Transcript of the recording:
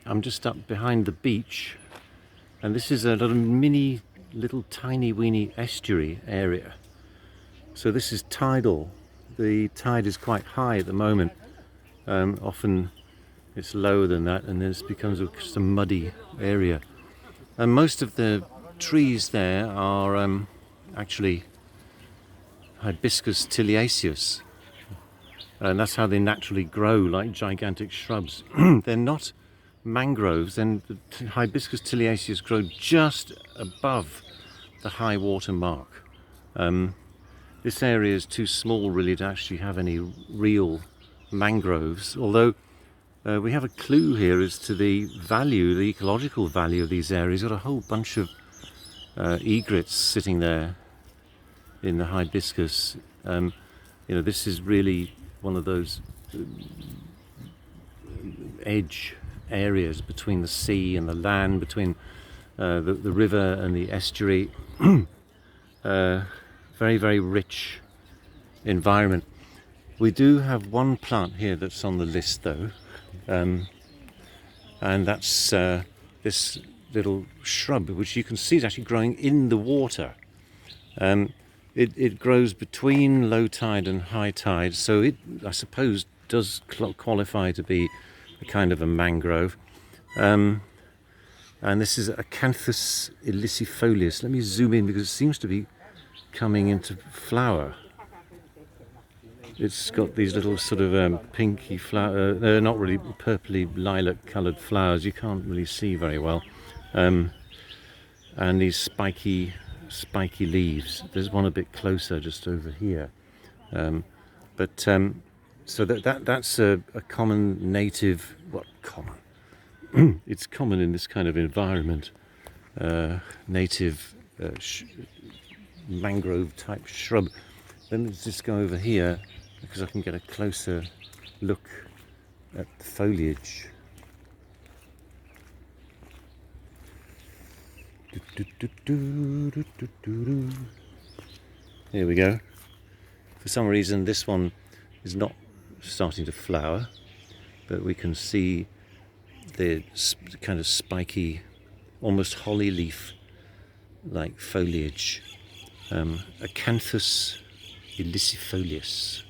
I'm just up behind the beach, and this is a little tiny weeny estuary area. So this is tidal. The tide is quite high at the moment. Often it's lower than that, and then it becomes just a muddy area. And most of the trees there are actually Hibiscus tiliaceus, and that's how they naturally grow, like gigantic shrubs. They're not mangroves, and the Hibiscus tiliaceus grow just above the high water mark. This area is too small really to actually have any real mangroves, although we have a clue here as to the value, the ecological value of these areas. You've got a whole bunch of egrets sitting there in the hibiscus. This is really one of those edge areas between the sea and the land, between the river and the estuary. Very, very rich environment. We do have one plant here that's on the list though, and that's this little shrub, which you can see is actually growing in the water. It grows between low tide and high tide, so it, I suppose, does qualify to be a kind of a mangrove. And this is Acanthus ilicifolius. Let me zoom in because it seems to be coming into flower. It's got these little sort of pinky flower, they're not really purpley lilac coloured flowers, you can't really see very well. And these spiky leaves. There's one a bit closer just over here. So that's a common native, common? It's common in this kind of environment. Native mangrove type shrub. Let me just go over here because I can get a closer look at the foliage. Here we go. For some reason this one is not starting to flower, but we can see the kind of spiky, almost holly leaf like foliage. Acanthus ilicifolius.